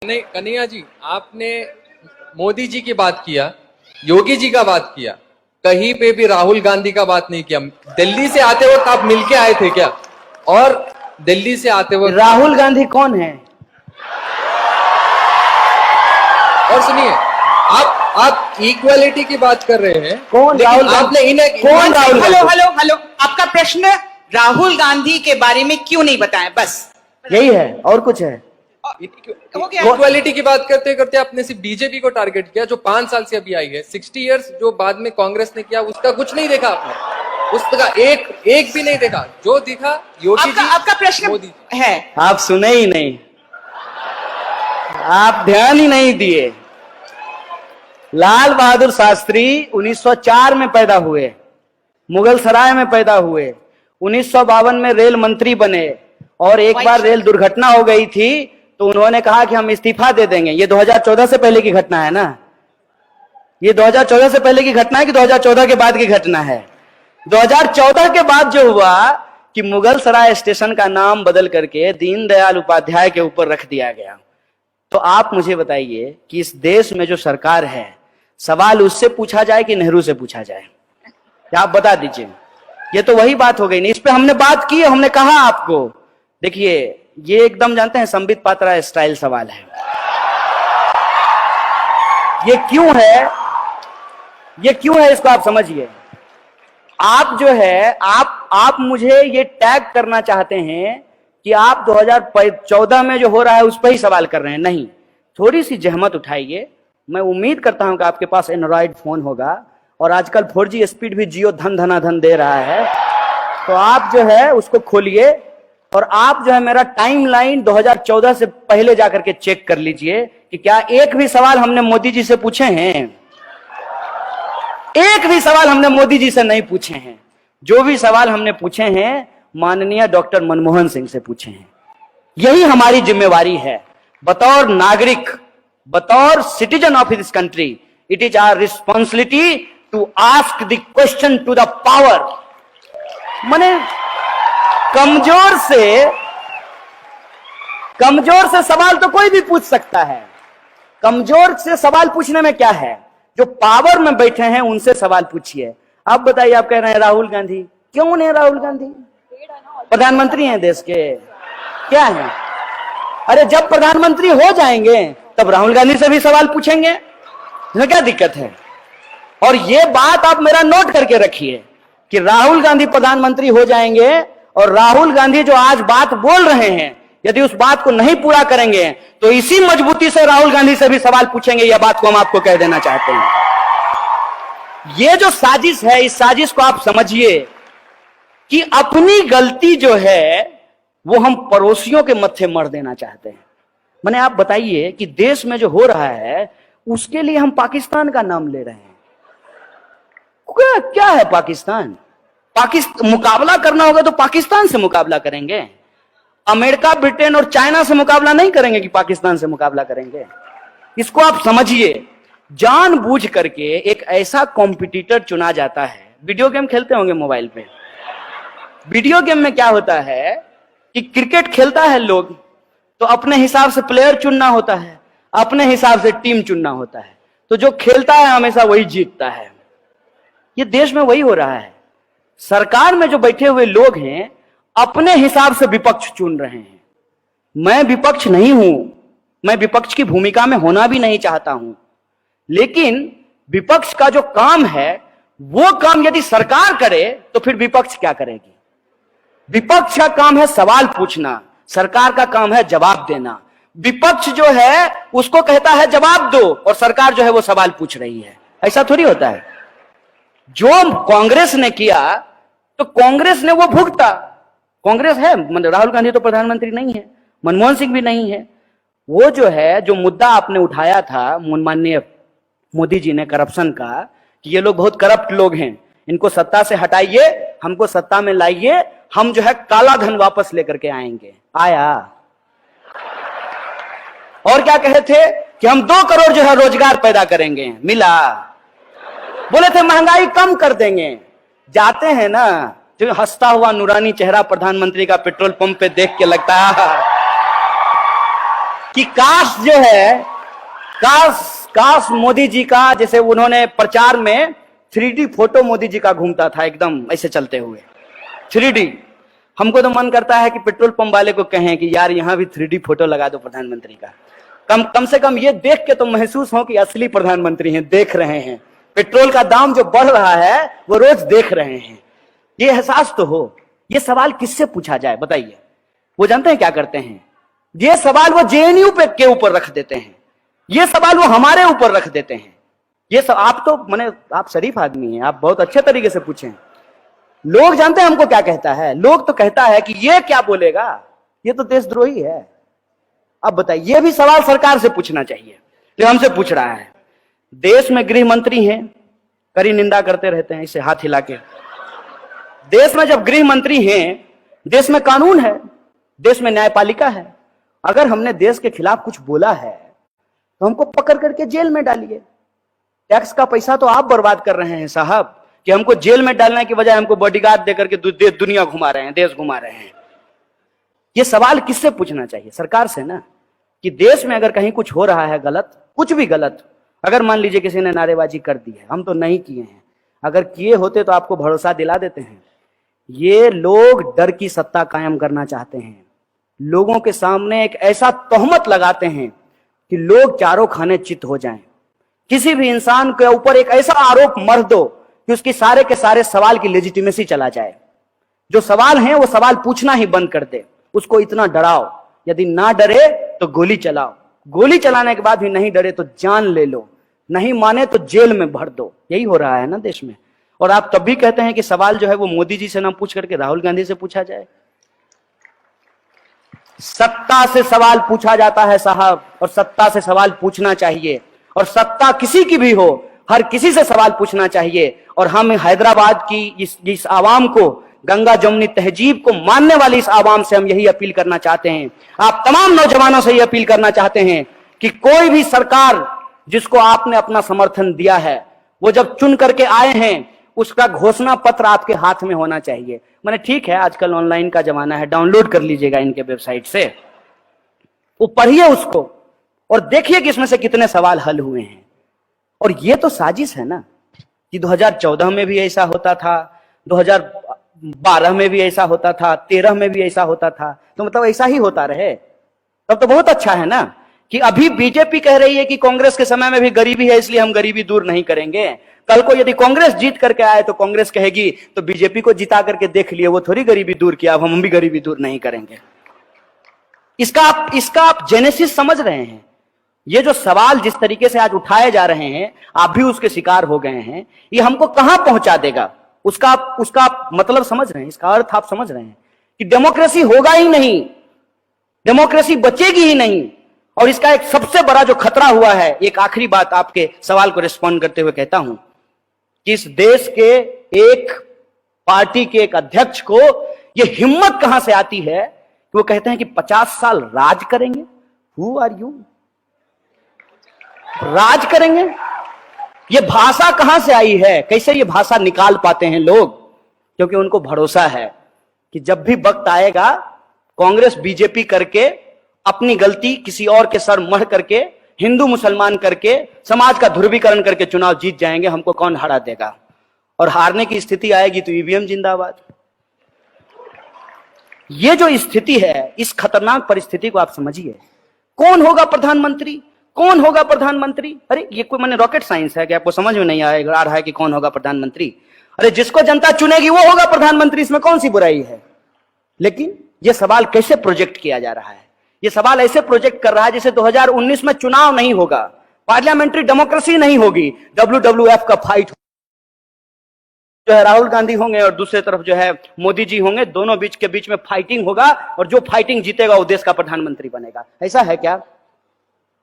नहीं कन्हैया जी, आपने मोदी जी की बात किया, योगी जी का बात किया, कहीं पे भी राहुल गांधी का बात नहीं किया। दिल्ली से आते वक्त आप मिलके आए थे क्या? और दिल्ली से आते वक्त राहुल गांधी कौन है? और सुनिए, आप इक्वालिटी की बात कर रहे हैं। कौन राहुल गांधी? आपने इन्हें कौन राहुल गांधी? हेलो, आपका प्रश्न राहुल गांधी के बारे में क्यों नहीं बताया? बस यही है, और कुछ है? हो गया। इक्वालिटी की बात करते करते आपने सिर्फ बीजेपी को टारगेट किया, जो 5 साल से अभी आई है। 60 इयर्स जो बाद में कांग्रेस ने किया, उसका कुछ नहीं देखा आपने, उसका एक भी नहीं देखा। जो दिखा योगी जी, आपका प्रश्न मोदी जी। है, आप सुने ही नहीं, आप ध्यान ही नहीं दिए। लाल बहादुर शास्त्री 1904 में पैदा हुए, मुगल सराय में पैदा हुए, 1952 में रेल मंत्री बने, और एक बार रेल दुर्घटना हो गई थी तो उन्होंने कहा कि हम इस्तीफा दे देंगे। ये 2014 से पहले की घटना है ना? ये 2014 से पहले की घटना है कि 2014 के बाद की घटना है? 2014 के बाद जो हुआ कि मुगल सराय स्टेशन का नाम बदल करके दीनदयाल उपाध्याय के ऊपर रख दिया गया। तो आप मुझे बताइए कि इस देश में जो सरकार है, सवाल उससे पूछा जाए कि नेहरू से पूछा जाए? आप बता दीजिए। ये तो वही बात हो गई। नहीं, इस पे हमने बात की, हमने कहा आपको, देखिए ये एकदम जानते हैं संबित पात्रा स्टाइल सवाल है। ये क्यों है, ये क्यों है, इसको आप समझिए। आप जो है, आप मुझे ये टैग करना चाहते हैं कि आप 2014 में जो हो रहा है उस पर ही सवाल कर रहे हैं। नहीं, थोड़ी सी जहमत उठाइए। मैं उम्मीद करता हूं कि आपके पास एंड्रॉइड फोन होगा, और आजकल 4G स्पीड भी जियो धन धनाधन दे रहा है, तो आप जो है उसको खोलिए, और आप जो है मेरा टाइमलाइन 2014 से पहले जाकर के चेक कर लीजिए कि क्या एक भी सवाल हमने मोदी जी से पूछे हैं? एक भी सवाल हमने मोदी जी से नहीं पूछे हैं। जो भी सवाल हमने पूछे हैं माननीय डॉक्टर मनमोहन सिंह से पूछे हैं। यही हमारी जिम्मेवारी है बतौर नागरिक, बतौर citizen of this country. It is our responsibility to ask the question to the power. माने कमजोर से सवाल तो कोई भी पूछ सकता है। कमजोर से सवाल पूछने में क्या है? जो पावर में बैठे हैं उनसे सवाल पूछिए। आप बताइए, आप कह रहे हैं राहुल गांधी, क्यों नहीं? राहुल गांधी प्रधानमंत्री हैं देश के, क्या है? अरे जब प्रधानमंत्री हो जाएंगे तब राहुल गांधी से भी सवाल पूछेंगे, इसमें क्या दिक्कत है? और ये बात आप मेरा नोट करके रखिए कि राहुल गांधी प्रधानमंत्री हो जाएंगे, और राहुल गांधी जो आज बात बोल रहे हैं, यदि उस बात को नहीं पूरा करेंगे तो इसी मजबूती से राहुल गांधी से भी सवाल पूछेंगे। यह बात को हम आपको कह देना चाहते हैं। यह जो साजिश है, इस साजिश को आप समझिए कि अपनी गलती जो है वो हम पड़ोसियों के मत्थे मर देना चाहते हैं। मैंने आप बताइए कि देश में जो हो रहा है उसके लिए हम पाकिस्तान का नाम ले रहे हैं। क्या है पाकिस्तान? मुकाबला करना होगा तो पाकिस्तान से मुकाबला करेंगे। अमेरिका, ब्रिटेन और चाइना से मुकाबला नहीं करेंगे कि पाकिस्तान से मुकाबला करेंगे। इसको आप समझिए। जानबूझ करके एक ऐसा कॉम्पिटिटर चुना जाता है। वीडियो गेम खेलते होंगे मोबाइल पे। वीडियो गेम में क्या होता है कि क्रिकेट खेलता है लोग, तो अपने हिसाब से प्लेयर चुनना होता है, अपने हिसाब से टीम चुनना होता है, तो जो खेलता है हमेशा वही जीतता है। ये देश में वही हो रहा है। सरकार में जो बैठे हुए लोग हैं अपने हिसाब से विपक्ष चुन रहे हैं। मैं विपक्ष नहीं हूं, मैं विपक्ष की भूमिका में होना भी नहीं चाहता हूं, लेकिन विपक्ष का जो काम है वो काम यदि सरकार करे तो फिर विपक्ष क्या करेगी? विपक्ष का काम है सवाल पूछना, सरकार का काम है जवाब देना। विपक्ष जो है उसको कहता है जवाब दो, और सरकार जो है वो सवाल पूछ रही है। ऐसा थोड़ी होता है। जो कांग्रेस ने किया तो कांग्रेस ने वो भुगता। कांग्रेस है, राहुल गांधी तो प्रधानमंत्री नहीं है, मनमोहन सिंह भी नहीं है। वो जो है, जो मुद्दा आपने उठाया था माननीय मोदी जी ने करप्शन का, कि ये लोग बहुत करप्ट लोग हैं, इनको सत्ता से हटाइए, हमको सत्ता में लाइए, हम जो है काला धन वापस लेकर के आएंगे। आया। और क्या कहे थे कि हम 2 करोड़ जो है रोजगार पैदा करेंगे, मिला। बोले थे महंगाई कम कर देंगे। जाते हैं ना, जो हंसता हुआ नूरानी चेहरा प्रधानमंत्री का पेट्रोल पंप पे देख के लगता है कि काश जो है, काश मोदी जी का, जैसे उन्होंने प्रचार में 3D फोटो मोदी जी का घूमता था एकदम ऐसे चलते हुए 3D। हमको तो मन करता है कि पेट्रोल पंप वाले को कहें कि यार यहां भी 3D फोटो लगा दो प्रधानमंत्री का। कम से कम ये देख के तो महसूस हो कि असली प्रधानमंत्री हैं, देख रहे हैं। पेट्रोल का दाम जो बढ़ रहा है वो रोज देख रहे हैं, ये एहसास तो हो। ये सवाल किससे पूछा जाए बताइए? वो जानते हैं क्या करते हैं? ये सवाल वो जेएनयू पे के ऊपर रख देते हैं, ये सवाल वो हमारे ऊपर रख देते हैं। ये सब आप तो आप शरीफ आदमी हैं, आप बहुत अच्छे तरीके से पूछें। लोग जानते हैं हमको क्या कहता है? लोग तो कहता है कि ये क्या बोलेगा, ये तो देशद्रोही है। अब बताइए, ये भी सवाल सरकार से पूछना चाहिए जो हमसे पूछ रहा है। देश में गृह मंत्री हैं, कड़ी निंदा करते रहते हैं इसे हाथ हिला के। देश में जब गृह मंत्री हैं, देश में कानून है, देश में न्यायपालिका है। अगर हमने देश के खिलाफ कुछ बोला है तो हमको पकड़ करके जेल में डालिए। टैक्स का पैसा तो आप बर्बाद कर रहे हैं साहब, कि हमको जेल में डालने की बजाय हमको बॉडीगार्ड देकर के दुनिया घुमा रहे हैं, देश घुमा रहे हैं। ये सवाल किससे पूछना चाहिए? सरकार से ना, कि देश में अगर कहीं कुछ हो रहा है गलत, कुछ भी गलत, अगर मान लीजिए किसी ने नारेबाजी कर दी है, हम तो नहीं किए हैं, अगर किए होते तो आपको भरोसा दिला देते हैं। ये लोग डर की सत्ता कायम करना चाहते हैं, लोगों के सामने एक ऐसा तोहमत लगाते हैं कि लोग चारों खाने चित हो जाएं। किसी भी इंसान के ऊपर एक ऐसा आरोप मर दो कि उसकी सारे के सारे सवाल की लेजिटिमेसी चला जाए। जो सवाल हैं वो सवाल पूछना ही बंद कर दे, उसको इतना डराओ, यदि ना डरे तो गोली चलाओ, गोली चलाने के बाद भी नहीं डरे तो जान ले लो, नहीं माने तो जेल में भर दो। यही हो रहा है ना देश में। और आप तब भी कहते हैं कि सवाल जो है वो मोदी जी से ना पूछ करके राहुल गांधी से पूछा जाए। सत्ता से सवाल पूछा जाता है साहब, और सत्ता से सवाल पूछना चाहिए, और सत्ता किसी की भी हो, हर किसी से सवाल पूछना चाहिए। और हम हैदराबाद की इस आवाम को, गंगा जमुनी तहजीब को मानने वाली इस आवाम से हम यही अपील करना चाहते हैं। आप तमाम नौजवानों से यह अपील करना चाहते हैं कि कोई भी सरकार जिसको आपने अपना समर्थन दिया है, वो जब चुन करके आए हैं, उसका घोषणा पत्र आपके हाथ में होना चाहिए। मैंने ठीक है, आजकल ऑनलाइन का जमाना है, डाउनलोड कर लीजिएगा इनके वेबसाइट से, वो पढ़िए उसको और देखिए कि इसमें से कितने सवाल हल हुए हैं। और ये तो साजिश है ना, कि 2014 में भी ऐसा होता था, 2012 में भी ऐसा होता था, 13 में भी ऐसा होता था, तो मतलब ऐसा ही होता रहे तब तो बहुत अच्छा है ना। कि अभी बीजेपी कह रही है कि कांग्रेस के समय में भी गरीबी है इसलिए हम गरीबी दूर नहीं करेंगे। कल को यदि कांग्रेस जीत करके आए तो कांग्रेस कहेगी तो बीजेपी को जिता करके देख लिए, वो थोड़ी गरीबी दूर किया, अब हम भी गरीबी दूर नहीं करेंगे। इसका आप जेनेसिस समझ रहे हैं? ये जो सवाल जिस तरीके से आज उठाए जा रहे हैं, आप भी उसके शिकार हो गए हैं, ये हमको कहां पहुंचा देगा उसका आप मतलब समझ रहे हैं? इसका अर्थ आप समझ रहे हैं कि डेमोक्रेसी होगा ही नहीं, डेमोक्रेसी बचेगी ही नहीं। और इसका एक सबसे बड़ा जो खतरा हुआ है, एक आखिरी बात आपके सवाल को रिस्पॉन्ड करते हुए कहता हूं कि इस देश के एक पार्टी के एक अध्यक्ष को यह हिम्मत कहां से आती है कि वो कहते हैं कि 50 साल राज करेंगे। Who are you? राज करेंगे? ये भाषा कहां से आई है? कैसे ये भाषा निकाल पाते हैं लोग? क्योंकि उनको भरोसा है कि जब भी वक्त आएगा, कांग्रेस बीजेपी करके, अपनी गलती किसी और के सर मढ़ करके, हिंदू मुसलमान करके, समाज का ध्रुवीकरण करके चुनाव जीत जाएंगे, हमको कौन हरा देगा? और हारने की स्थिति आएगी तो ईवीएम जिंदाबाद। ये जो स्थिति है, इस खतरनाक परिस्थिति को आप समझिए। कौन होगा प्रधानमंत्री? कौन होगा प्रधानमंत्री? अरे ये कोई मैंने रॉकेट साइंस है कि आपको समझ में नहीं आ रहा है कि कौन होगा प्रधानमंत्री? अरे जिसको जनता चुनेगी वो होगा प्रधानमंत्री, इसमें कौन सी बुराई है? लेकिन ये सवाल कैसे प्रोजेक्ट किया जा रहा है? ये सवाल ऐसे प्रोजेक्ट कर रहा है जैसे 2019 में चुनाव नहीं होगा, पार्लियामेंट्री डेमोक्रेसी नहीं होगी, WWF का फाइट जो है राहुल गांधी होंगे और दूसरी तरफ जो है मोदी जी होंगे, दोनों के बीच में फाइटिंग होगा और जो फाइटिंग जीतेगा वो देश का प्रधानमंत्री बनेगा। ऐसा है क्या?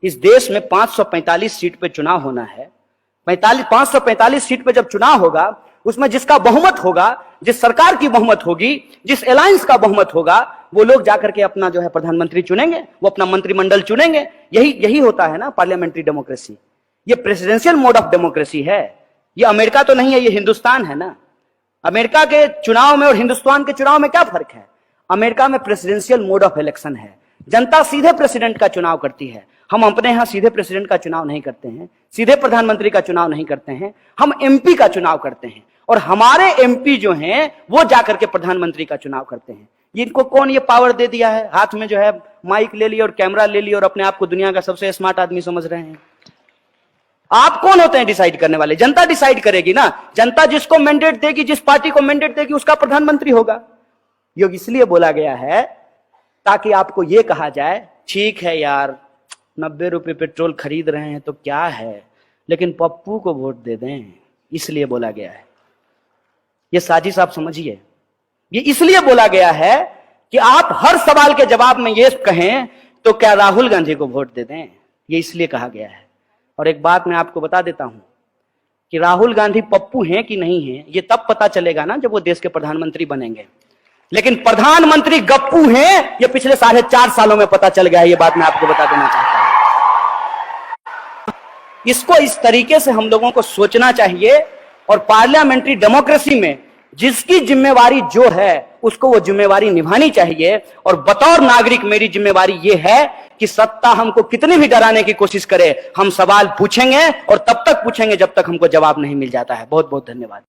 इस देश में 545 सीट पे चुनाव होना है। 545 सीट पे जब चुनाव होगा, उसमें जिसका बहुमत होगा, जिस सरकार की बहुमत होगी, जिस अलायंस का बहुमत होगा, वो लोग जाकर के अपना जो है प्रधानमंत्री चुनेंगे, वो अपना मंत्रिमंडल चुनेंगे। यही होता है ना पार्लियामेंट्री डेमोक्रेसी। ये प्रेसिडेंशियल मोड ऑफ डेमोक्रेसी है। ये अमेरिका तो नहीं है, ये हिंदुस्तान है ना। अमेरिका के चुनाव में और हिंदुस्तान के चुनाव में क्या फर्क है? अमेरिका में प्रेसिडेंशियल मोड ऑफ इलेक्शन है, जनता सीधे प्रेसिडेंट का चुनाव करती है। हम अपने यहां सीधे प्रेसिडेंट का चुनाव नहीं करते हैं, सीधे प्रधानमंत्री का चुनाव नहीं करते हैं, हम एमपी का चुनाव करते हैं। और हमारे एमपी जो हैं वो जाकर के प्रधानमंत्री का चुनाव करते हैं। इनको कौन ये पावर दे दिया है? हाथ में जो है माइक ले लिया और कैमरा ले लिया और अपने आप को दुनिया का सबसे स्मार्ट आदमी समझ रहे हैं। आप कौन होते हैं डिसाइड करने वाले? जनता डिसाइड करेगी ना। जनता जिसको मैंडेट देगी, जिस पार्टी को मैंडेट देगी, उसका प्रधानमंत्री होगा। योग इसलिए बोला गया है ताकि आपको यह कहा जाए, ठीक है यार 90 रुपए पेट्रोल खरीद रहे हैं तो क्या है, लेकिन पप्पू को वोट दे दें। इसलिए बोला गया है। यह साजिश आप समझिए। ये इसलिए बोला गया है कि आप हर सवाल के जवाब में यह कहें तो क्या राहुल गांधी को वोट दे दें। यह इसलिए कहा गया है। और एक बात मैं आपको बता देता हूं कि राहुल गांधी पप्पू हैं कि नहीं हैं, यह तब पता चलेगा ना जब वो देश के प्रधानमंत्री बनेंगे। लेकिन प्रधानमंत्री गप्पू हैं, यह पिछले 4.5 सालों में पता चल गया है। यह बात मैं आपको बता देना चाहता हूं। इसको इस तरीके से हम लोगों को सोचना चाहिए। और पार्लियामेंट्री डेमोक्रेसी में जिसकी जिम्मेवारी जो है उसको वो जिम्मेवारी निभानी चाहिए। और बतौर नागरिक मेरी जिम्मेवारी ये है कि सत्ता हमको कितनी भी डराने की कोशिश करे, हम सवाल पूछेंगे और तब तक पूछेंगे जब तक हमको जवाब नहीं मिल जाता है। बहुत बहुत धन्यवाद।